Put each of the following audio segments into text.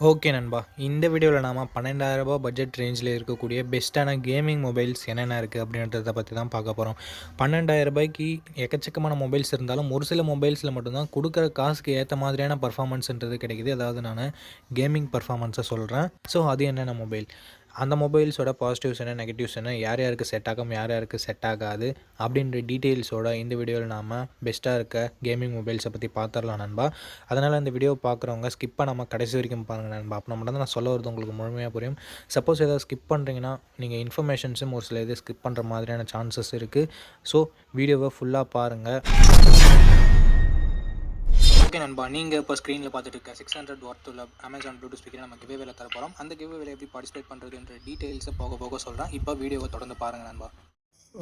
Okay நண்பா. இந்த வீடியோவில் நாம ரூ. 12,000 பட்ஜெட் ரேஞ்சில் இருக்கக்கூடிய பெஸ்ட்டான கேமிங் மொபைல்ஸ் என்னென்ன இருக்குது அப்படின்றத பற்றி தான் பார்க்க போகிறோம். ரூ. 12,000க்கு எக்கச்சக்கமான மொபைல்ஸ் இருந்தாலும் ஒரு சில மொபைல்ஸில் மட்டும்தான் கொடுக்குற காசுக்கு ஏற்ற மாதிரியான பர்ஃபார்மன்ஸ்ன்றது கிடைக்குது. அதாவது நான் கேமிங் பர்ஃபார்மன்ஸை சொல்கிறேன். ஸோ அது என்னென்ன மொபைல், அந்த மொபைல்ஸோட பாசிட்டிவ்ஸ் என்ன, நெகட்டிவ்ஸ் என்ன, யார் யாருக்கு செட் ஆகும், யார் யாருக்கு செட் ஆகாது அப்படின்ற டீட்டெயில்ஸோட இந்த வீடியோவில் நாம் பெஸ்ட்டாக இருக்க கேமிங் மொபைல்ஸை பற்றி பார்த்துடலாம் நண்பா. அதனால் இந்த வீடியோ பார்க்குறவங்க ஸ்கிப் பண்ணாமல் கடைசி வரைக்கும் பாருங்கள் நண்பா. அப்போ நம்ம தான் நான் சொல்ல வருது உங்களுக்கு முழுமையாக புரியும். சப்போஸ் ஏதாவது ஸ்கிப் பண்ணுறீங்கன்னா நீங்கள் இன்ஃபர்மேஷன்ஸும் ஒரு சில இது ஸ்கிப் பண்ணுற மாதிரியான சான்சஸ் இருக்குது. ஸோ வீடியோவை ஃபுல்லாக பாருங்கள். ஓகே நண்பா, நீங்கள் இப்போ ஸ்க்ரீனில் பார்த்துட்டு இருக்க 600 வாட் உள்ள அமேசான் ப்ளூடூத் ஸ்பீக்கரை நம்ம கிவ்வேல தர போகிறோம். அந்த கிவ்வேல எப்படி பார்ட்டிசிபேட் பண்ணுறதுன்ற டீட்டெயில்ஸை போக போக சொல்கிறேன். இப்போ வீடியோவை தொடர்ந்து பாருங்கள் நண்பா.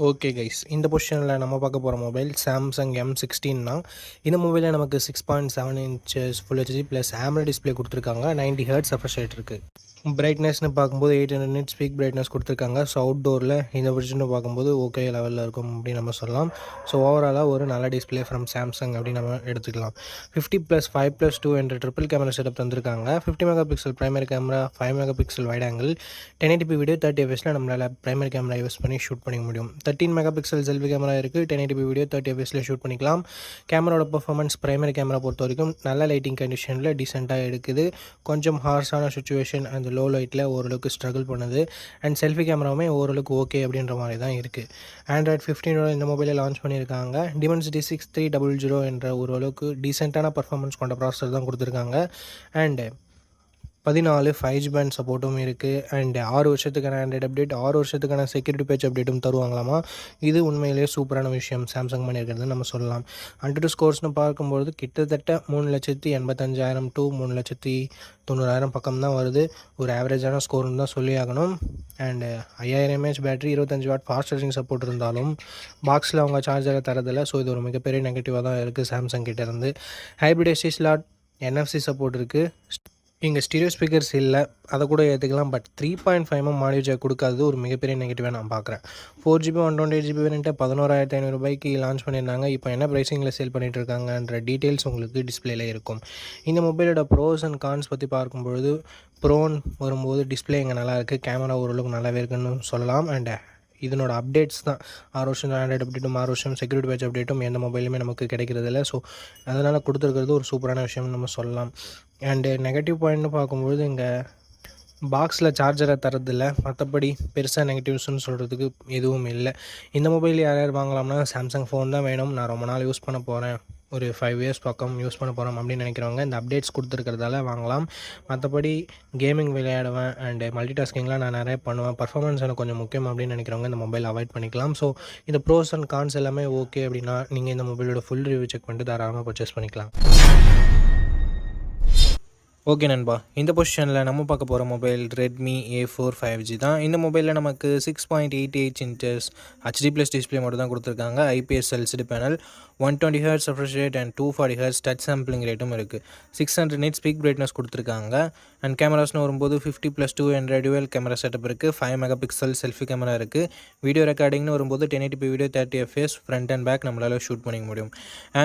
ஓகே கைஸ், இந்த பொசிஷனில் நம்ம பார்க்க போகிற மொபைல் சாம்சங் M16 தான். இந்த மொபைலில் நமக்கு 6.7 inches full HD plus AMOLED display கொடுத்துருக்காங்க. 90 Hz ரெஃப்ரெஷ் ரேட் இருக்குது. பிரைட்னஸ்னு பார்க்கும்போது 800 nits பீக் பிரைட்னஸ் கொடுத்துருக்காங்க. ஸோ அவுட்டோரில் இந்த பொசிஷனை பார்க்கும்போது ஓகே லெவலில் இருக்கும் அப்படின்னு நம்ம சொல்லலாம். ஸோ ஓவராலாக ஒரு நல்ல டிஸ்பிளே ஃப்ரம் சாம்சங் அப்படின்னு நம்ம எடுத்துக்கலாம். 50+5+2 என்ற ட்ரிபிள் கேமரா செட்டப் தந்திருக்காங்க. 50 MP primary camera, 5 MP wide angle, 1080p video 30 fps நம்மளால் பிரைமரி கேமரா யூஸ் பண்ணி ஷூட் பண்ணிக்க முடியும். 13 MP செல்ஃபி கேமரா இருக்குது. 1080p வீடியோ 30 fps ஷூட் பண்ணிக்கலாம். கேமராவோட பர்ஃபார்மன்ஸ் பிரைமரி கேமரா பொறுத்த வரைக்கும் நல்ல லைட்டிங் கண்டிஷனில் டீசெண்டாக எடுக்குது. கொஞ்சம் ஹார்ஷான சுச்சுவேஷன் அந்த லோ லைட்டில் ஓரளவுக்கு ஸ்ட்ரகிள் பண்ணுது. அண்ட் செல்ஃபி கேமராவுமே ஓரளவுக்கு ஓகே அப்படின்ற மாதிரி தான் இருக்குது. Android 15 இந்த மொபைலை லான்ச் பண்ணியிருக்காங்க. Dimensity 6300 என்ற ஓரளவுக்கு டீசெண்டான பர்ஃபார்மன்ஸ் கொண்ட ப்ராசஸர் தான் கொடுத்துருக்காங்க. அண்டு 14 5G பேண்ட் சப்போர்ட்டும் இருக்குது. அண்ட் 6 வருஷத்துக்கான ஆண்ட்ராய்டு அப்டேட், 6 வருஷத்துக்கான செக்யூரிட்டி பேட்ச் அப்டேட்டும் தருவாங்களாமா. இது உண்மையிலேயே சூப்பரான விஷயம் சாம்சங் பண்ணியிருக்கிறது நம்ம சொல்லலாம். AnTuTu ஸ்கோர்ஸ்னு பார்க்கும்போது கிட்டத்தட்ட 3,85,000 to 3,90,000 பக்கம் தான் வருது. ஒரு ஆவரேஜான ஸ்கோர்னு தான் சொல்லி ஆகணும். And 5000 mAh battery, 25 what fast charging support இருந்தாலும் பாக்ஸில் அவங்க சார்ஜரை தரதில்லை. ஸோ இது ஒரு மிகப்பெரிய நெகட்டிவாக தான் இருக்குது சாம்சங் கிட்டேருந்து. Hybrid SD slot, NFC support இருக்குது. இங்கே ஸ்டீரியோ ஸ்பீக்கர்ஸ் இல்லை, அதை கூட ஏற்றுக்கலாம். பட் 3.5mm ஆடியோ ஜாக் கொடுக்காதது ஒரு மிகப்பெரிய நெகட்டிவாக நான் பார்க்குறேன். 4GB 128GB வேரியண்ட்டை 11,500 லான்ச் பண்ணியிருந்தாங்க. இப்போ என்ன ப்ரைஸிங்கில் சேல் பண்ணிகிட்டு இருக்காங்கன்ற டீட்டெயில்ஸ் உங்களுக்கு டிஸ்பிளேல இருக்கும். இந்த மொபைலோட ப்ரோஸ் அண்ட் கான்ஸ் பற்றி பார்க்கும்பொழுது, ப்ரோன்னு வரும்போது டிஸ்பிளே இங்கே நல்லாயிருக்கு, கேமரா ஓரளவுக்கு நல்லாவே இருக்குன்னு சொல்லலாம். அண்ட் இதனோட அப்டேட்ஸ் தான் 6 வருஷம் ஆண்ட்ராய்டு அப்டேட்டும் 6 வருஷம் செக்யூரிட்டி பேட்ச் அப்டேட்டும் எந்த மொபைலுமே நமக்கு கிடைக்கிறதில்ல. ஸோ அதனால் கொடுத்துருக்கிறது ஒரு சூப்பரான விஷயம்னு நம்ம சொல்லலாம். அண்டு நெகட்டிவ் பாயிண்ட்னு பார்க்கும்போது இங்கே பாக்ஸில் சார்ஜரை தரதில்ல. மற்றபடி பெருசாக நெகட்டிவ்ஸ்னு சொல்கிறதுக்கு எதுவும் இல்லை. இந்த மொபைல் யார் யார் வாங்கலாம்னா சாம்சங் ஃபோன் தான் வேணும், நான் ரொம்ப நாள் யூஸ் பண்ண போகிறேன், ஒரு 5 years பக்கம் யூஸ் பண்ண போகிறோம் அப்படின்னு நினைக்கிறவங்க இந்த அப்டேட்ஸ் கொடுத்துருக்கிறதால வாங்கலாம். மற்றபடி கேமிங் விளையாடுவேன் அண்டு மல்டி டாஸ்கிங்லாம் நான் நிறைய பண்ணுவேன், பர்ஃபார்மன்ஸ் எனக்கு கொஞ்சம் முக்கியம் அப்படின்னு நினைக்கிறவங்க இந்த மொபைல் அவாய்ட் பண்ணிக்கலாம். ஸோ இந்த ப்ரோஸ் அண்ட் கான்ஸ் எல்லாமே ஓகே அப்படின்னா நீங்கள் இந்த மொபைலோட ஃபுல் ரிவ்யூ செக் பண்ணிட்டு தாராளமாக பர்ச்சேஸ் பண்ணிக்கலாம். ஓகே நண்பா, இந்த பொசிஷனில் நம்ம பார்க்க போகிற மொபைல் Redmi A4 5G தான். இந்த மொபைலில் நமக்கு 6.88 inches HD+ டிஸ்பிளே மட்டும் தான் கொடுத்துருக்காங்க. IPS LCD panel, 120 Hz refresh rate and 240 Hz touch sampling ரேட்டும் இருக்குது. 600 nits பீக் பிரைட்னஸ் கொடுத்துருக்காங்க. அண்ட் கேமராஸ்னு வரும்போது 50+2 என்ற டுவல் கேமரா செட்டப் இருக்குது. 5 MP செல்ஃபி கேமரா இருக்குது. வீடியோ ரெக்கார்டிங்னு வரும்போது 1080p video 30 fps front and back நம்மளால் ஷூட் பண்ணிக்க முடியும்.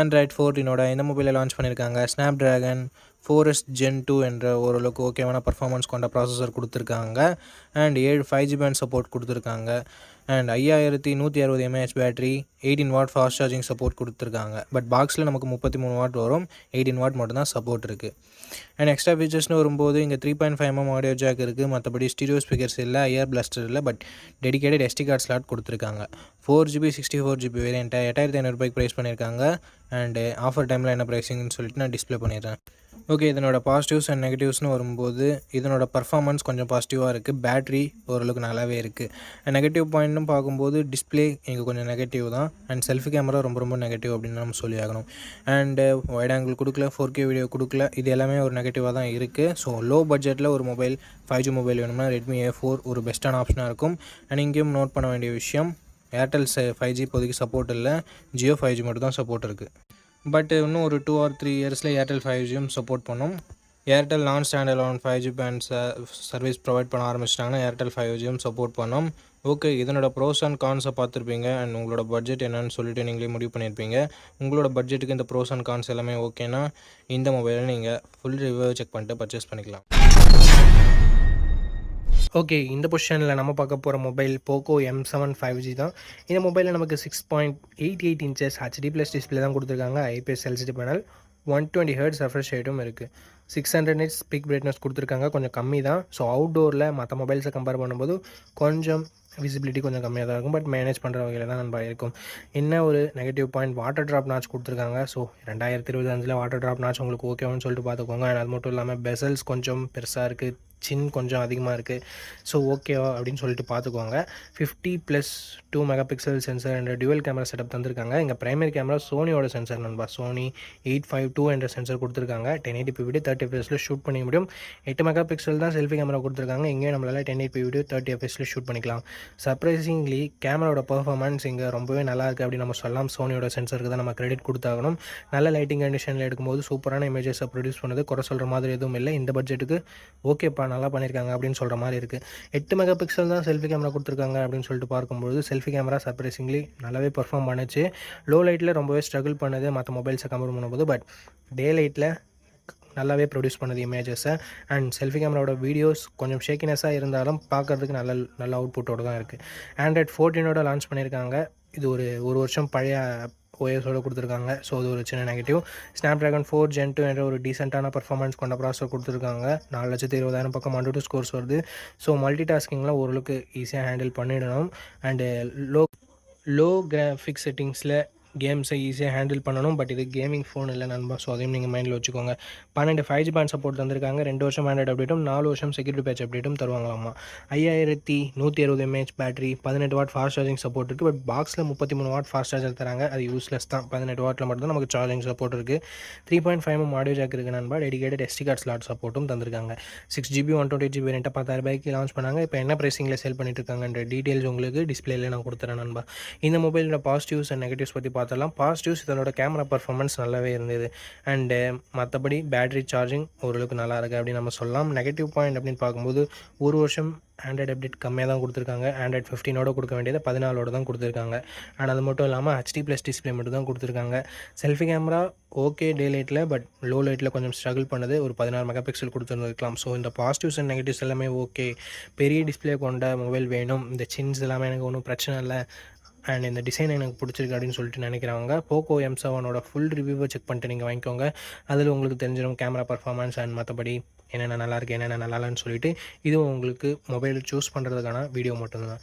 Android 14 இந்த மொபைலை லான்ச் பண்ணியிருக்காங்க. Snapdragon 4S Gen 2 என்ற ஓரளவுக்கு ஓகேவான பர்ஃபார்மன்ஸ் கொண்ட ப்ராசஸர் கொடுத்துருக்காங்க. அண்ட் 7 5G பேண்ட் சப்போர்ட் கொடுத்துருக்காங்க. And 5160 mAh battery, 18 watt fast charging support கொடுத்துருக்காங்க. பட் பாக்ஸில் நமக்கு 33 வாட் வரும், 18 வாட் மட்டும் தான் சப்போர்ட் இருக்குது. அண்ட் எக்ஸ்ட்ரா ஃபீச்சர்ஸ்னு வரும்போது இங்கே 3.5mm ஆடியோ ஜாக் இருக்குது. மற்றபடி ஸ்டீரியோ ஸ்பீக்கர்ஸ் இல்லை, ஐஆர் பிளாஸ்டர் இல்லை, but dedicated SD card slot கொடுத்துருக்காங்க. 4GB 64GB வேரியண்ட்டை 8,500 ப்ரைஸ் பண்ணியிருக்காங்க. அண்டு ஆஃபர் டைமில் என்ன ப்ரைஸிங்னு சொல்லிட்டு நான் டிஸ்பிளே பண்ணிடுறேன். ஓகே, இதனோட பாசிட்டிவ்ஸ் அண்ட் நெகட்டிவ்ஸ்னு வரும்போது இதனோட பர்ஃபார்மன்ஸ் கொஞ்சம் பாசிட்டிவாக இருக்குது. பேட்ரி ஓரளவுக்கு நல்லாவே இருக்குது. அண்ட் நெகட்டிவ் பாயிண்ட்னு பார்க்கும்போது டிஸ்பிளே இங்கே கொஞ்சம் நெகட்டிவ் தான். அண்ட் செல்ஃபி கேமரா ரொம்ப நெகட்டிவ் அப்படின்னு நம்ம சொல்லி ஆகணும். அண்டு வைட் ஆங்கிள் கொடுக்கல, 4K வீடியோ கொடுக்கல, இது எல்லாமே ஒரு நெகட்டிவாக தான் இருக்குது. ஸோ லோ பட்ஜெட்டில் ஒரு மொபைல் 5G மொபைல் வேணும்னா Redmi A4 ஒரு பெஸ்ட்டான ஆப்ஷனாக இருக்கும். அண்ட் இங்கேயும் நோட் பண்ண வேண்டிய விஷயம், ஏர்டெல் 5G இப்போதைக்கு சப்போர்ட் இல்லை, ஜியோ 5G மட்டும் தான் சப்போர்ட் இருக்குது. பட் இன்னும் ஒரு 2 or 3 இயர்ஸில் ஏர்டெல் 5Gயும் சப்போர்ட் பண்ணும். ஏர்டெல் நான் standalone 5G band service provide பண்ண ஆரம்பிச்சிட்டாங்கன்னா ஏர்டெல் 5Gயும் சப்போர்ட் பண்ணும். ஓகே, இதனோட ப்ரோஸ் அண்ட் கான்ஸை பார்த்துருப்பீங்க. அண்ட் உங்களோட பட்ஜெட் என்னன்னு சொல்லிட்டு நீங்களே முடிவு பண்ணியிருப்பீங்க. உங்களோட பட்ஜெட்டுக்கு இந்த ப்ரோஸ் அண்ட் கான்ஸ் எல்லாமே ஓகேனா இந்த மொபைலை நீங்கள் ஃபுல் ரிவ்யூ செக் பண்ணிட்டு பர்ச்சேஸ் பண்ணிக்கலாம். ஓகே, இந்த பொசிஷனில் நம்ம பார்க்க போகிற மொபைல் போக்கோ M7 5G தான். இந்த மொபைலில் நமக்கு 6.88 இன்ச்சஸ் HD ப்ளஸ் டிஸ்பிளே தான் கொடுத்துருக்காங்க. IPS LCD panel, 120 hertz refresh ரேட்டும் இருக்குது. 600 nits பிக் பிரைட்னஸ் கொடுத்துருக்காங்க, கொஞ்சம் கம்மி தான். ஸோ அவுட்டோரில் மற்ற மொபைல்ஸை கம்பேர் பண்ணும்போது கொஞ்சம் விசிபிலிட்டி கொஞ்சம் கம்மியாக தான் இருக்கும். பட் மேனேஜ் பண்ணுற வகையில் தான் நண்பா இருக்கும். என்ன ஒரு negative point, water drop notch கொடுத்துருக்காங்க. ஸோ 2025 வாட்டர் ட்ராப் நாச் உங்களுக்கு ஓகேவான்னு சொல்லிட்டு பார்த்துக்கோங்க. அண்ட் அது மட்டும் இல்லாமல் பெசல்ஸ் கொஞ்சம் பெருசாக இருக்குது, சின் கொஞ்சம் அதிகமாக இருக்குது. ஸோ ஓகேவா அப்படின்னு சொல்லிட்டு பார்த்துக்கோங்க. 50+2 மெகா பிக்சல் சென்சர் என்ற டியூவல் கேமரா செட்டப் தந்திருக்காங்க. இங்கே பிரைமரி கேமரா சோனியோட சென்சர் நண்பா, சோனி 852 என்ற சென்சர் கொடுத்துருக்காங்க. 1080p வீடியோ 30 fps ஷூட் பண்ணிக்க முடியும். 8 மெகா பிக்சல் தான் செல்ஃபி கேமரா கொடுத்துருக்காங்க. இங்கே நம்மளால் 1080p வீடியோ 30 fps ஷூட் பண்ணிக்கலாம். சர்ப்ரைசிங்லி கேமராவோட பர்ஃபார்மன்ஸ் இங்கே ரொம்பவே நல்லா இருக்குது அப்படின்னு நம்ம சொல்லலாம். சோனியோட சென்சருக்கு தான் நம்ம கிரெடிட் கொடுத்தாகணும். நல்ல லைட்டிங் கண்டிஷனில் எடுக்கும்போது சூப்பரான இமேஜஸை ப்ரொடியூஸ் பண்ணுது. குறை சொல்கிற மாதிரி எதுவும் இல்லை. இந்த பட்ஜெட்டுக்கு ஓகேப்பா நல்லா பண்ணியிருக்காங்க அப்படின்னு சொல்கிற மாதிரி இருக்குது. 8 மெகா பிக்சல் தான் செல்ஃபி கேமரா கொடுத்துருக்காங்க அப்படின்னு சொல்லிட்டு பார்க்கும்போது செல்ஃபி கேமரா சர்ப்ரைசிங்லி நல்லாவே பர்ஃபார்ம் பண்ணுச்சு. லோ லைட்டில் ரொம்பவே ஸ்ட்ரகிள் பண்ணுது மற்ற மொபைல்ஸை கம்பேர் பண்ணும்போது. பட் டே லைட்டில் நல்லாவே ப்ரொடியூஸ் பண்ணுது இமேஜஸை. அண்ட் செல்ஃபி கேமராவோட வீடியோஸ் கொஞ்சம் ஷேக்கினஸாக இருந்தாலும் பார்க்குறதுக்கு நல்ல அவுட்புட்டோடு தான் இருக்குது. ஆண்ட்ராய்ட் 14 லான்ச் பண்ணியிருக்காங்க. இது ஒரு வருஷம் பழைய ஓஎஸோடு கொடுத்துருக்காங்க. ஸோ அது ஒரு சின்ன நெகட்டிவ். ஸ்னாப்ட்ராகன் 4 Gen 2 என்ற ஒரு டீசெண்டான பர்ஃபார்மன்ஸ் கொண்ட ப்ராசஸர் கொடுத்துருக்காங்க. 4,20,000 பக்கம் AnTuTu ஸ்கோர்ஸ் வருது. ஸோ மல்டி டாஸ்கிங்லாம் ஓரளவுக்கு ஈஸியாக ஹேண்டில் பண்ணிடணும். அண்டு லோ கிராஃபிக்ஸ் செட்டிங்ஸில் கேம்ஸை ஈஸியாக ஹேண்டில் பண்ணணும். பட் இது கேமிங் ஃபோன் இல்லை நண்பா. ஸோ அதையும் நீங்கள் மைண்டில் வச்சுக்கோங்க. 12 5G பேண்ட் சப்போர்ட் தந்திருக்காங்க. 2 வருஷம் ஆண்ட்ராய்ட் அப்டேட்டும் 4 வருஷம் செக்யூரிட்டி பேட்ச் அப்டேட்டும் தருவாங்களாமா. 5160 mAh battery, 18 watt fast charging support இருக்குது. பட் பாக்ஸில் 33 வாட் ஃபாஸ்ட் சார்ஜர் தராங்க. அது யூஸ்லெஸ் தான். 18 வாட்டில் மட்டும் தான் நமக்கு சார்ஜிங் சப்போர்ட் இருக்குது. 3.5mm ஆடியோ ஜாக் இருக்குது நண்பா. டெடிகேட்டட் SD கார்டு ஸ்லாட் சப்போர்ட்டும் தந்திருக்காங்க. 6GB 128GB வேரியண்ட்டை 10,000 லான்ச் பண்ணாங்க. இப்போ என்ன ப்ரைஸிங்கில் சேல் பண்ணிட்டு இருக்காங்கன்ற டீட்டெயில்ஸ் உங்களுக்கு டிஸ்பிளேல நான் கொடுத்துறேன் நண்பா. இந்த மொபைலோட பாசிட்டிவ்ஸ் அண்ட் நெகட்டிவ்ஸ் பற்றி பார்த்தலாம். பாசிட்டிவ்ஸ், இதனோட கேமரா பர்ஃபார்மன்ஸ் நல்லாவே இருந்தது. அண்டு மற்றபடி பேட்டரி சார்ஜிங் ஓரளவுக்கு நல்லா இருக்குது அப்படின்னு நம்ம சொல்லலாம். நெகட்டிவ் பாயிண்ட் அப்படின்னு பார்க்கும்போது ஒரு வருஷம் ஆண்ட்ராய்டு அப்டேட் கம்மியாக தான் கொடுத்துருக்காங்க. ஆண்ட்ராய்ட் 15 கொடுக்க வேண்டியது 14 தான் கொடுத்துருக்காங்க. அண்ட் அது மட்டும் இல்லாமல் HD ப்ளஸ் டிஸ்பிளே மட்டும் தான் கொடுத்துருக்காங்க. செல்ஃபி கேமரா ஓகே டே லைட்டில், பட் லோ லைட்டில் கொஞ்சம் ஸ்ட்ரகிள் பண்ணுது. ஒரு 16 மெகா பிக்சல் கொடுத்துருந்துருக்கலாம். ஸோ இந்த பாசிட்டிவ்ஸ் அண்ட் நெகட்டிவ்ஸ் எல்லாமே ஓகே. பெரிய டிஸ்பிளே கொண்ட மொபைல் வேணும், இந்த சின்ஸ் எல்லாமே எனக்கு ஒன்றும் பிரச்சனை இல்லை, அண்ட் இந்த டிசைன் எனக்கு பிடிச்சிருக்கு அப்படின்னு சொல்லிட்டு நினைக்கிறவங்க போக்கோ M7 ஃபுல் ரிவ்யூவை செக் பண்ணிட்டு நீங்கள் வாங்கிக்கோங்க. அதில் உங்களுக்கு தெரிஞ்சிடும் கேமரா பர்ஃபார்மன்ஸ் அண்ட் மற்றபடி என்னென்ன நல்லாயிருக்கு என்னென்ன நல்லாலன்னு சொல்லிட்டு. இதுவும் உங்களுக்கு மொபைல் சூஸ் பண்ணுறதுக்கான வீடியோ மட்டும்தான்.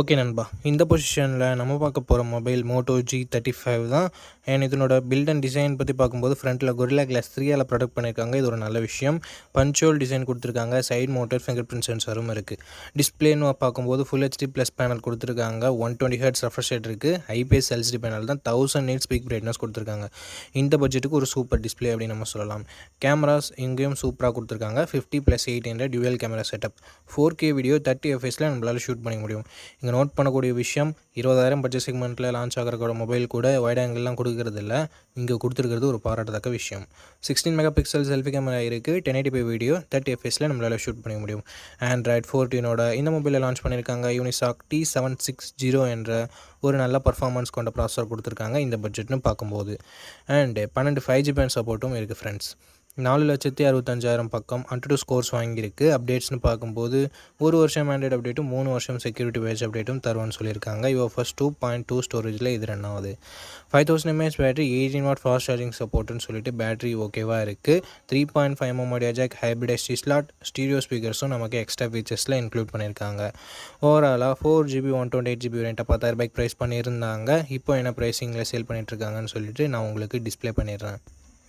ஓகே நண்பா, இந்த பொசிஷனில் நம்ம பார்க்க போகிற மொபைல் மோட்டோ G35 தான். அண்ட் இதனோட பில்ட் அண்ட் டிசைன் பற்றி பார்க்கும்போது ஃப்ரண்ட்டில் Gorilla Glass 3 ப்ரொடக்ட் பண்ணியிருக்காங்க. இது ஒரு நல்ல விஷயம். பஞ்சுவல் டிசைன் கொடுத்துருக்காங்க. சைடு மோட்டர் ஃபிங்கர் பிரிண்ட் சென்சரும் இருக்குது. டிஸ்பிளேன்னு பார்க்கும்போது ஃபுல் HD ப்ளஸ் பேனல் கொடுத்துருக்காங்க. 120 ஹெர்ட்ஸ் ரெஃப்ரெஷ் ரேட் இருக்குது. IPS LCD பேனல் தான். 1000 nits பிக் பிரைட்னஸ் கொடுத்துருக்காங்க. இந்த பட்ஜெட்டுக்கு ஒரு சூப்பர் டிஸ்பிளே அப்படின்னு நம்ம சொல்லலாம். கேமராஸ் இங்கேயும் சூப்பராக கொடுத்துருக்காங்க. 50+8 என்ற dual camera setup. 4K video 30 fps நம்மளால் ஷூட் பண்ணிக்க முடியும். இங்கே நோட் பண்ணக்கூடிய விஷயம், 20,000 பட்ஜெட் செக்மெண்ட்டில் லான்ச் ஆகிற மொபைல் கூட வைட் ஆங்கிள்லாம் கொடுக்கறது இல்லை. இங்கே கொடுத்துருக்கிறது ஒரு பாராட்டத்தக்க விஷயம். 16 மெகா பிக்சல் செல்ஃபி கேமரா இருக்குது. 1080p வீடியோ 30 fps நம்மளால் ஷூட் பண்ணிக்க முடியும். ஆண்ட்ராய்ட் 14 இந்த மொபைலில் லான்ச் பண்ணியிருக்காங்க. யூனிசாக் T760 என்ற ஒரு நல்ல பர்ஃபார்மன்ஸ் கொண்ட ப்ராசஸர் கொடுத்துருக்காங்க இந்த பட்ஜெட்னு பார்க்கும்போது. அண்டு 12 5G பேண்ட் சப்போர்ட்டும் இருக்குது ஃப்ரெண்ட்ஸ். 4,65,000 பக்கம் AnTuTu ஸ்கோர்ஸ் வாங்கியிருக்கு. அப்டேட்ஸ்னு பார்க்கும்போது ஒரு வருஷம் ஆண்ட்ராய்டு அப்டேட்டும் 3 வருஷம் செக்யூரிட்டி பேட்ச் அப்டேட்டும் தருவான்னு சொல்லியிருக்காங்க. UFS 2.2 ஸ்டோரேஜில் இது ரன் ஆகுது. 5000 mAh battery, 18 watt fast charging சப்போர்ட்டுன்னு சொல்லிட்டு பேட்டரி ஓகேவாக இருக்குது. 3.5mm audio jack, hybrid SD slot, stereo ஸ்பீக்கர்ஸும் நமக்கு எக்ஸ்ட்ரா ஃபீச்சர்ஸில் இன்க்ளூட் பண்ணியிருக்காங்க. ஓவராலாக 4GB 128GB வேரியண்ட்டை 10,000 ப்ரைஸ் பண்ணியிருந்தாங்க. இப்போ என்ன ப்ரைஸிங்கில் சேல் பண்ணிகிட்ருக்காங்கன்னு சொல்லிட்டு நான் உங்களுக்கு டிஸ்பிளே பண்ணிடுறேன்.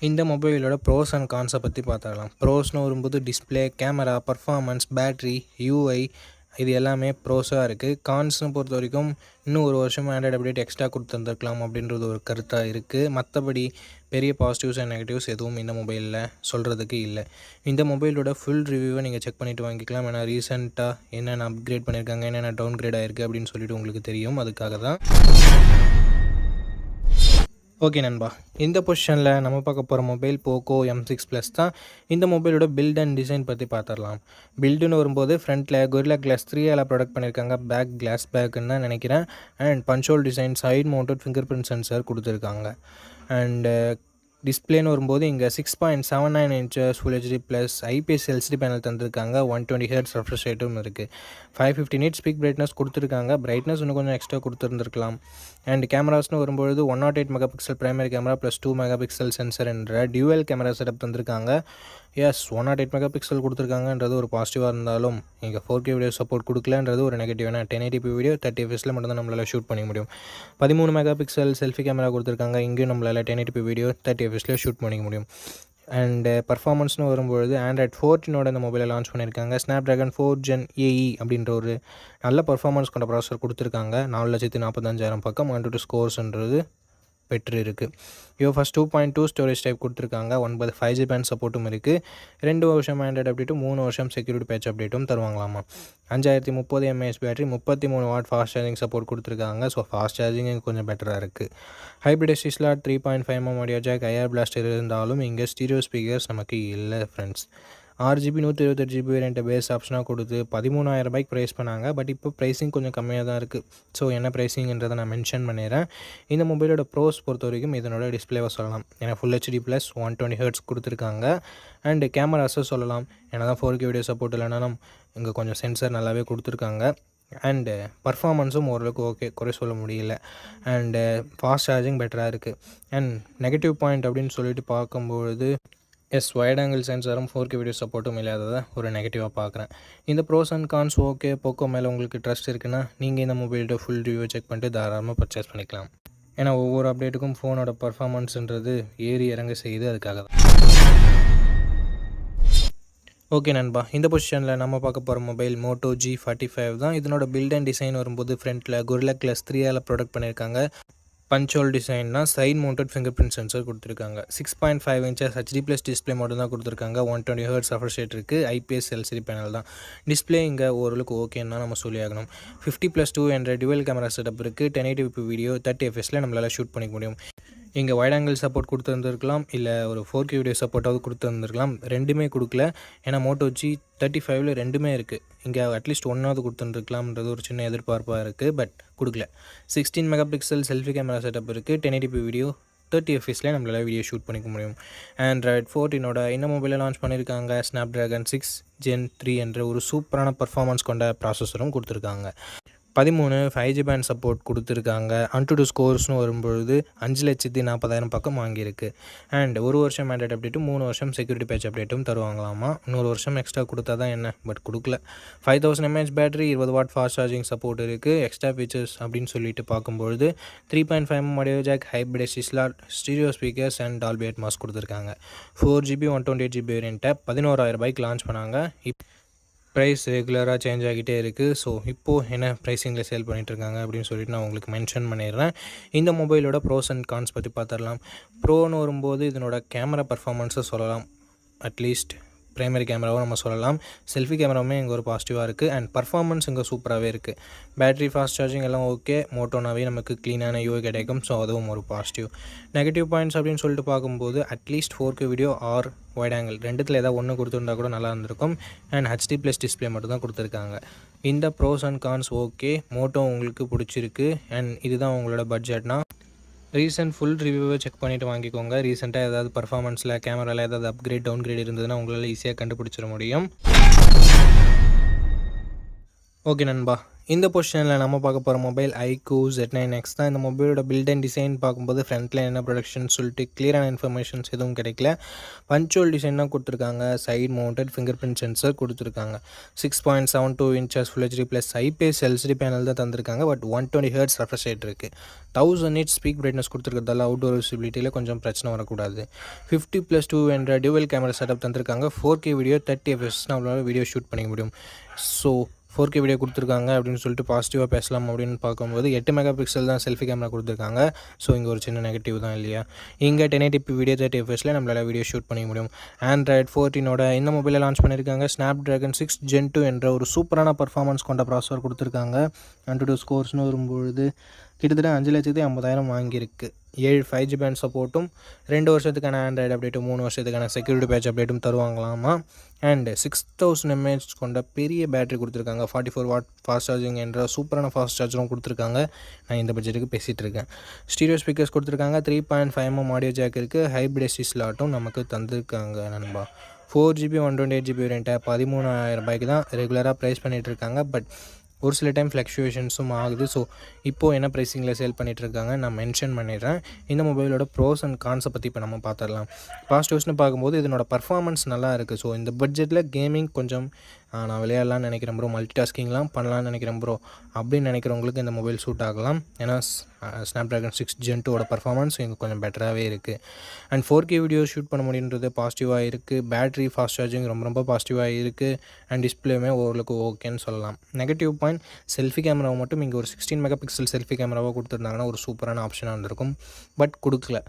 இந்த மொபைலோட ப்ரோஸ் அண்ட் கான்ஸை பற்றி பார்த்துக்கலாம். ப்ரோஸ்னு வரும்போது display, camera, performance, battery, UI இது எல்லாமே ப்ரோஸாக இருக்குது. கான்ஸ்னு பொறுத்த வரைக்கும் இன்னும் ஒரு வருஷம் ஆண்ட்ராய்டு அப்டேட் எக்ஸ்ட்ரா கொடுத்துருந்துருக்கலாம் அப்படின்றது ஒரு கருத்தாக இருக்குது. மற்றபடி பெரிய பாசிட்டிவ்ஸ் அண்ட் நெகட்டிவ்ஸ் எதுவும் இந்த மொபைலில் சொல்கிறதுக்கு இல்லை. இந்த மொபைலோட ஃபுல் ரிவ்யூவை நீங்கள் செக் பண்ணிவிட்டு வாங்கிக்கலாம். ஏன்னா ரீசெண்டாக என்னென்ன அப்கிரேட் பண்ணியிருக்காங்க, என்னென்ன டவுன் கிரேட் ஆகிருக்கு அப்படின்னு சொல்லிட்டு உங்களுக்கு தெரியும். அதுக்காக தான். ஓகே நண்பா, இந்த பொசிஷனில் நம்ம பார்க்க போகிற மொபைல் போக்கோ M6 Plus தான். இந்த மொபைலோட பில்ட் அண்ட் டிசைன் பற்றி பார்த்துடலாம். பில்டுன்னு வரும்போது ஃப்ரண்ட்டில் Gorilla Glass 3 ப்ரொடக்ட் பண்ணியிருக்காங்க. பேக் கிளாஸ் பேக்குன்னு தான் நினைக்கிறேன். And punch hole design, side mounted finger print sensor கொடுத்துருக்காங்க. அண்டு டிஸ்பிளேன்னு வரும்போது இங்கே 6.79 inches full HD plus IPS LCD panel தந்திருக்காங்க. 120 ஹெர்ட்ஸ் ரெஃப்ரெஷ் ரேட்டும் இருக்குது. 550 nits பீக் பிரைட்னஸ் கொடுத்துருக்காங்க. பிரைட்னஸ் இன்னும் கொஞ்சம் எக்ஸ்ட்ரா கொடுத்துருந்துருக்கலாம். அண்ட் கேமராஸ்னு வரும்பொழுது 108 mega pixel primary camera plus 2 mega pixel sensor என்ற டியூவல் கேமரா செட்டப் தந்திருக்காங்க. எஸ் 108 மெகா பிக்சல் கொடுத்துருக்காங்கன்றது ஒரு பாசிட்டிவாக இருந்தாலும் இங்கே 4K வீடியோ சப்போர்ட் கொடுக்கலன்றது ஒரு நெகட்டிவ். ஏன்னா 1080p வீடியோ 30 fps மட்டும் தான் நம்மளால் ஷூட் பண்ண முடியும். 13 மெகா பிக்சல் செல்ஃபி கேமரா கொடுத்துருக்காங்க. இங்கேயும் நம்மளால் 1080p வீடியோ 30 fps ஷூட் பண்ணிக்க முடியும். அண்ட் பர்ஃபார்மன்ஸ்னு வரும்பொழுது Android 14 இந்த மொபைலை லான்ச் பண்ணியிருக்காங்க. Snapdragon 4 Gen AE அப்படின்ற ஒரு நல்ல பர்ஃபார்மன்ஸ் கொண்ட ப்ராசஸர் கொடுத்துருக்காங்க. 4,45,000 பக்கம் 122 ஸ்கோர்ஸ்ன்றது பெற்று இருக்குது. ஃபஸ்ட் 2.2 ஸ்டோரேஜ் டைப் கொடுத்துருக்காங்க. 9 5G பேண்ட் சப்போர்ட்டும் இருக்குது. 2 வருஷம் ஆண்ட்ராய்டு அப்டேட்டும் 3 வருஷம் செக்யூரிட்டி பேட்ச் அப்டேட்டும் தருவாங்களாமா. 5030 mAh battery 33 watt fast charging support கொடுத்துருக்காங்க. ஸோ ஃபாஸ்ட் சார்ஜிங் கொஞ்சம் பெட்டராக இருக்குது. Hybrid SD slot 3.5mm audio jack IR blaster இருந்தாலும் இங்கே ஸ்டீரியோ ஸ்பீக்கர்ஸ் நமக்கு இல்லை ஃப்ரெண்ட்ஸ். 6GB 128GB வேரியண்ட்டை பேஸ் ஆப்ஷனாக கொடுத்து 13,000 ரூபாய்க்கு ப்ரைஸ் பண்ணாங்க. பட் இப்போ ப்ரைஸிங் கொஞ்சம் கம்மியாக தான் இருக்குது. ஸோ என்ன ப்ரைஸிங்கிறதை நான் மென்ஷன் பண்ணிடுறேன். இந்த மொபைலோட ப்ரோஸ் பொறுத்த வரைக்கும் இதனோட டிஸ்பிளேவை சொல்லலாம். ஏன்னா ஃபுல் ஹெச்டி ப்ளஸ் 120 ஹெர்ட்ஸ் கொடுத்துருக்காங்க. அண்டு கேமராஸை சொல்லலாம். ஏன்னா தான் 4K வீடியோ சப்போர்ட் இல்லைனாலும் இங்கே கொஞ்சம் சென்சர் நல்லாவே கொடுத்துருக்காங்க. அண்டு பர்ஃபார்மன்ஸும் ஓரளவுக்கு ஓகே, குறை சொல்ல முடியல. அண்டு ஃபாஸ்ட் சார்ஜிங் பெட்டராக இருக்குது. அண்ட் நெகட்டிவ் பாயிண்ட் அப்படின்னு சொல்லிட்டு பார்க்கும்பொழுது வைட் ஆங்கிள் சென்சாரும் 4K வீடியோ சப்போர்ட்டும் இல்லாததை ஒரு நெகட்டிவாக பார்க்குறேன். இந்த pros and cons okay. Poco மேலே உங்களுக்கு ட்ரஸ்ட் இருக்குன்னா நீங்கள் இந்த மொபைலோட ஃபுல் ரிவ்யூ செக் பண்ணிட்டு தாராளமாக பர்ச்சேஸ் பண்ணிக்கலாம். ஏன்னா ஒவ்வொரு அப்டேட்டுக்கும் ஃபோனோட பர்ஃபார்மன்ஸுன்றது ஏறி இறங்க செய்யுது. அதுக்காக தான். ஓகே நண்பா, இந்த பொசிஷனில் நம்ம பார்க்க போகிற மொபைல் Moto G45 தான். இதனோட பில்ட் அண்ட் டிசைன் வரும்போது ஃப்ரண்ட்டில் Gorilla Glass 3 ப்ரொடக்ட் பண்ணியிருக்காங்க. பஞ்சோல் டிசைன்னா side mounted finger print sensor கொடுத்துருக்காங்க. 6.5 இன்ச்சஸ் HD ப்ளஸ் டிஸ்பிளே மட்டும் தான் கொடுத்துருக்காங்க. 120 ஹெர்ட்ஸ் ரெஃப்ரெஷ் ரேட் இருக்குது. IPS LCD பேனல் தான். டிஸ்பிளே இங்கே ஓரளவுக்கு ஓகேன்னு தான் நம்ம சொல்லி ஆகணும். 50+2 என்ற டுவெல் கேமரா செட்டப் இருக்குது. 1080p வீடியோ 30 fps நம்மளால் ஷூட் பண்ணிக்க முடியும். இங்கே வைட் ஆங்கிள் சப்போர்ட் கொடுத்துருந்துருக்கலாம், இல்லை ஒரு 4K வீடியோ சப்போர்ட்டாவது கொடுத்துருந்துருக்கலாம். ரெண்டுமே கொடுக்கல. ஏன்னா Moto G35 ரெண்டுமே இருக்குது. இங்கே அட்லீஸ்ட் ஒன்றாவது கொடுத்துருந்துருக்கலாம்ன்றது ஒரு சின்ன எதிர்பார்ப்பாக இருக்குது. பட் கொடுக்கல. 16 mega pixel selfie camera setup இருக்குது. 1080p வீடியோ 30 fps நம்மளால் வீடியோ ஷூட் பண்ணிக்க முடியும். Android 14 இந்த மொபைலை லான்ச் பண்ணியிருக்காங்க. Snapdragon 6 Gen 3 என்ற ஒரு சூப்பரான பர்ஃபார்மன்ஸ் கொண்ட ப்ராசஸரும் கொடுத்துருக்காங்க. 13 5G பேண்ட் சப்போர்ட் கொடுத்துருக்காங்க. 122 ஸ்கோர்ஸ்னு வரும்பொழுது 5,40,000 பக்கம் வாங்கியிருக்கு. அண்ட் ஒரு வருஷம் ஆண்ட்ராய்டு அப்டேட்டும் 3 வருஷம் செக்யூரிட்டி பேட்ச் அப்டேட்டும் தருவாங்களாமா. இன்னொரு வருஷம் எக்ஸ்ட்ரா கொடுத்தா தான் என்ன, பட் கொடுக்கல. 5000 mAh battery 20 watt fast charging support இருக்குது. எக்ஸ்ட்ரா ஃபீச்சர்ஸ் அப்படின்னு சொல்லிட்டு பார்க்கும்பொழுது 3.5mm audio jack, hybrid SD slot, stereo speakers and Dolby Atmos கொடுத்துருக்காங்க. 4GB 128GB வேரியண்ட்டை 11,000 ரூபாய்க்கு லான்ச் பண்ணாங்க. ப்ரைஸ் ரெகுலராக சேஞ்ச் ஆகிட்டே இருக்குது. ஸோ இப்போது என்ன ப்ரைஸிங்கில் சேல் பண்ணிகிட்ருக்காங்க அப்படின்னு சொல்லிட்டு நான் உங்களுக்கு மென்ஷன் பண்ணிடுறேன். இந்த மொபைலோட ப்ரோஸ் அண்ட் கான்ஸ் பற்றி பார்த்துடலாம். ப்ரோன்னு வரும்போது இதனோட கேமரா பர்ஃபார்மன்ஸை சொல்லலாம். அட்லீஸ்ட் பிரைமரி கேமராவும் நம்ம சொல்லலாம். செல்ஃபி கேமராவுமே இங்கே ஒரு பாசிட்டிவாக இருக்குது. அண்ட் பர்ஃபார்மன்ஸ் இங்கே சூப்பராகவே இருக்குது. பேட்டரி ஃபாஸ்ட் சார்ஜிங் எல்லாம் ஓகே. மோட்டோனாவே நமக்கு க்ளீனான UI கிடைக்கும். ஸோ அதுவும் ஒரு பாசிட்டிவ். நெகட்டிவ் பாயிண்ட்ஸ் அப்படின்னு சொல்லிட்டு பார்க்கும்போது at least 4K video or wide angle ரெண்டுத்தில் ஏதாவது ஒன்று கொடுத்துருந்தா கூட நல்லா இருந்திருக்கும். அண்ட் HD ப்ளஸ் டிஸ்பிளே மட்டும் தான் கொடுத்துருக்காங்க. இந்த pros and cons okay. Moto உங்களுக்கு பிடிச்சிருக்கு அண்ட் இதுதான் உங்களோட பட்ஜெட்னா ரீசெண்ட் ஃபுல் ரிவ்யூவை செக் பண்ணிவிட்டு வாங்கிக்கோங்க. ரீசெண்டாக ஏதாவது பர்ஃபார்மன்ஸில் கேமராவில் ஏதாவது அப்கிரேட் டவுன்கிரேட் இருந்ததுன்னா உங்களால் ஈஸியாக கண்டுபிடிச்சிட முடியும். ஓகே நண்பா, இந்த பொசிஷனில் நம்ம பார்க்க போகிற மொபைல் iQOO Z9X தான். இந்த மொபைலோட பில்ட் அண்ட் டிசைன் பார்க்கும்போது ஃப்ரண்ட்டில் என்ன ப்ரொடக்ஷன் சொல்லிட்டு கிளியரான இன்ஃபர்மேஷன்ஸ் எதுவும் கிடைக்கல. பஞ்சோல் டிசைன் தான் கொடுத்துருக்காங்க. Side mounted finger print sensor கொடுத்துருக்காங்க. 6.72 inches full HD plus IPS LCD panel தான் தந்திருக்காங்க. பட் 120 ஹெர்ட்ஸ் ரெஃப்ரெஷ் ரேட் இருக்குது. 1000 nits பீக் பிரைட்னஸ் கொடுத்துருக்கிறதால அவுட்டோர் விசிபிலிட்டியில் கொஞ்சம் பிரச்சனை வரக்கூடாது. 50+2 என்ற டியூவல் கேமரா செட்டப் தந்திருக்காங்க. 4K வீடியோ 30 fps நம்மளால் வீடியோ ஷூட் பண்ணிக்க முடியும். ஸோ 4K வீடியோ கொடுத்துருக்காங்க அப்படின்னு சொல்லிட்டு பாசிட்டிவாக பேசலாம். அப்படின்னு பார்க்கும்போது 8 மெகா பிக்சல் தான் செல்ஃபி கேமரா கொடுத்துருக்காங்க. ஸோ இங்கே ஒரு சின்ன நெகட்டிவ் தான் இல்லையா. இங்கே 1080p வீடியோ 30 fps நம்மளால் வீடியோ ஷூட் பண்ணிக்க முடியும். Android 14 இந்த மொபைலை லான்ச் பண்ணியிருக்காங்க. Snapdragon 6 Gen 2 என்ற ஒரு சூப்பரான பர்ஃபார்மன்ஸ் கொண்ட ப்ராசஸர் கொடுத்துருக்காங்க. 122 ஸ்கோர்ஸ்னு வரும்பொழுது கிட்டத்தட்ட 5,50,000 வாங்கியிருக்கு. 5G பேண்ட் சப்போர்ட்டும் 2 வருஷத்துக்கான ஆண்ட்ராய்டு அப்டேட்டும் 3 வருஷத்துக்கான செக்யூரிட்டி பேட்ச் அப்டேட்டும் தருவாங்களாமா. அண்ட் 6000 mAh கொண்ட பெரிய பேட்டரி கொடுத்துருக்காங்க. 44 வாட் ஃபாஸ்ட் சார்ஜிங் என்ற சூப்பரான ஃபாஸ்ட் சார்ஜரும் கொடுத்துருக்காங்க. நான் இந்த பட்ஜெட்டுக்கு பேசிகிட்டு இருக்கேன். ஸ்டீரியோ ஸ்பீக்கர்ஸ் கொடுத்துருக்காங்க. 3.5mm ஆடியோ ஜாக் இருக்குது. ஹைப்ரிட் ஸ்லாட்டும் நமக்கு தந்திருக்காங்க நண்பா. 4GB 128GB வேரியண்ட்டை 13,000 ரூபாய்க்கு தான் ரெகுலராக ப்ரைஸ் பண்ணிகிட்ருக்காங்க. பட் ஒரு சில டைம் ஃப்ளக்சுவேஷன்ஸும் ஆகுது. ஸோ இப்போது என்ன ப்ரைஸிங்கில் சேல் பண்ணிகிட்ருக்காங்க நான் மென்ஷன் பண்ணிடுறேன். இந்த மொபைலோட ப்ரோஸ் அண்ட் கான்ஸை பற்றி இப்போ நம்ம பார்த்துடலாம். பாசிட்டிவ்ஸ்னு பார்க்கும்போது இதனோட பர்ஃபார்மன்ஸ் நல்லா இருக்குது. ஸோ இந்த பட்ஜெட்டில் கேமிங் கொஞ்சம் நான் விளையாடலான்னு நினைக்கிறேன் ப்ரோ, மல்டி டாஸ்கிங்லாம் பண்ணலான்னு நினைக்கிறேன் ப்ரோ அப்படின்னு நினைக்கிறவங்களுக்கு இந்த மொபைல் சூட் ஆகலாம். ஏன்னா ஸ்னாப்ட்ராகன் 6 Gen 2 பர்ஃபார்மன்ஸ் இங்கே கொஞ்சம் பெட்டராகவே இருக்குது. அண்ட் 4K வீடியோ ஷூட் பண்ண முடியுன்றது பாசிட்டிவாக இருக்குது. பேட்ரி ஃபாஸ்ட் சார்ஜிங் ரொம்ப பாசிட்டிவாக இருக்குது. அண்ட் டிஸ்பிளேமே ஓரளவுக்கு ஓகேன்னு சொல்லலாம். நெகட்டிவ் பாயிண்ட், செல்ஃபி கேமராவை மட்டும் இங்கே ஒரு 16 MP செல்ஃபி கேமராவாக கொடுத்துருந்தாங்கன்னா ஒரு சூப்பரான ஆப்ஷனாக இருந்திருக்கும். பட் கொடுக்கல.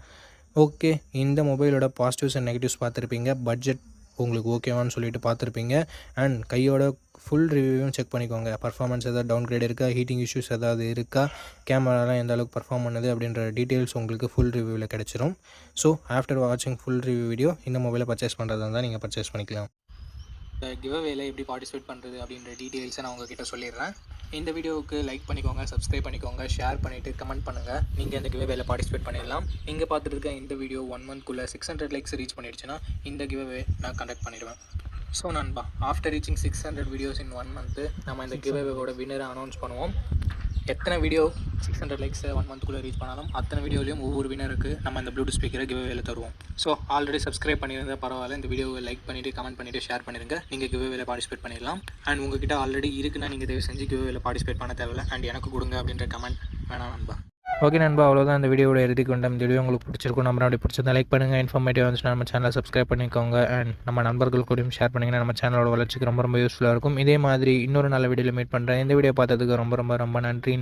ஓகே, இந்த மொபைலோட பாசிட்டிவ்ஸ் அண்ட் நெகட்டிவ்ஸ் பார்த்துருப்பீங்க. பட்ஜெட் உங்களுக்கு ஓகேவான்னு சொல்லிட்டு பார்த்துருப்பீங்க. அண்ட் கையோட ஃபுல் ரிவ்யூவும் செக் பண்ணிக்கோங்க. பர்ஃபார்மன்ஸ் எதாவது டவுன் கிரேட் இருக்கா, ஹீட்டிங் இஷ்யூஸ் ஏதாவது இருக்கா, கேமராலாம் எந்த அளவுக்கு பர்ஃபார்ம் பண்ணுது அப்படின்ற டீட்டெயில்ஸ் உங்களுக்கு ஃபுல் ரிவ்யூவில் கிடச்சிரும். ஸோ ஆஃப்டர் வாட்சிங் ஃபுல் ரிவ்யூ வீடியோ இந்த மொபைலை பர்ச்சேஸ் பண்ணுறதா இருந்தால் நீங்கள் பர்ச்சேஸ் பண்ணிக்கலாம். கிவ்அவேல எப்படி பார்ட்டிசிபேட் பண்ணுறது அப்படின்ற டீட்டெயில்ஸை நான் உங்ககிட்ட சொல்லிடுறேன். இந்த வீடியோவுக்கு லைக் பண்ணிக்கோங்க, சப்ஸ்கிரைப் பண்ணிக்கோங்க, ஷேர் பண்ணிவிட்டு கமெண்ட் பண்ணுங்கள். நீங்கள் இந்த கிவ்அவேல பார்ட்டிசிபேட் பண்ணிடலாம். நீங்கள் பார்த்துட்டு இருக்க இந்த வீடியோ 1 monthக்குள்ளே 600 likes ரீச் பண்ணிடுச்சுன்னா இந்த கிவ்அவே நான் கண்டக்ட் பண்ணிடுவேன். ஸோ நண்பா, ஆஃப்டர் ரீச்சிங் 600 வீடியோஸ் இன் 1 month நம்ம இந்த கிவ்அவேவோட வின்னரை அனௌன்ஸ் பண்ணுவோம். எத்தனை வீடியோ 600 likes 1 monthக்குள்ளே ரீச் பண்ணாலும் அத்தனை வீடியோலையும் ஒவ்வொரு வினருக்கு நம்ம இந்த ப்ளூடூத் ஸ்பீக்கரை கிவ்அவேல தருவோம். ஸோ ஆல்ரெடி சப்ஸ்கிரைப் பண்ணியிருந்தால் பரவாயில்ல, இந்த வீடியோவை லைக் பண்ணிவிட்டு கமெண்ட் பண்ணிவிட்டு ஷேர் பண்ணிடுங்க. நீங்கள் கிவ்அவேல பார்ட்டிசிபேட் பண்ணிடலாம். அண்ட் உங்ககிட்ட ஆல்ரெடி இருக்குன்னா நீங்கள் தயவு செஞ்சு கிவ்அவேல பார்ட்டிசிபேட் பண்ண தேவையில்லை. அண்ட் எனக்கு கொடுங்க அப்படின்ற கமெண்ட் வேணாம் நண்பா. ஓகே நண்பா, அவ்வளோதான் இந்த வீடியோட இறுதிக்கு கொண்ட இந்த வீடியோ உங்களுக்கு பிடிச்சிருக்கும். நம்ம அப்படி பிடிச்சிருந்தா லைக் பண்ணுங்கள். இன்ஃபர்மேட்டிவ் வந்துச்சுன்னா நம்ம சேனலை சப்ஸ்கிரைப் பண்ணிக்கோங்க. அண்ட் நம்ம நண்பர்கள் கூடயும் ஷேர் பண்ணிங்கன்னா நம்ம சேனலோட வளர்ச்சிக்கு ரொம்ப யூஸ்ஃபுல்லாக இருக்கும். இதே மாதிரி இன்னொரு நல்ல வீடியோவில் மீட் பண்ணுறேன். இந்த வீடியோ பார்த்ததுக்கு ரொம்ப நன்றி.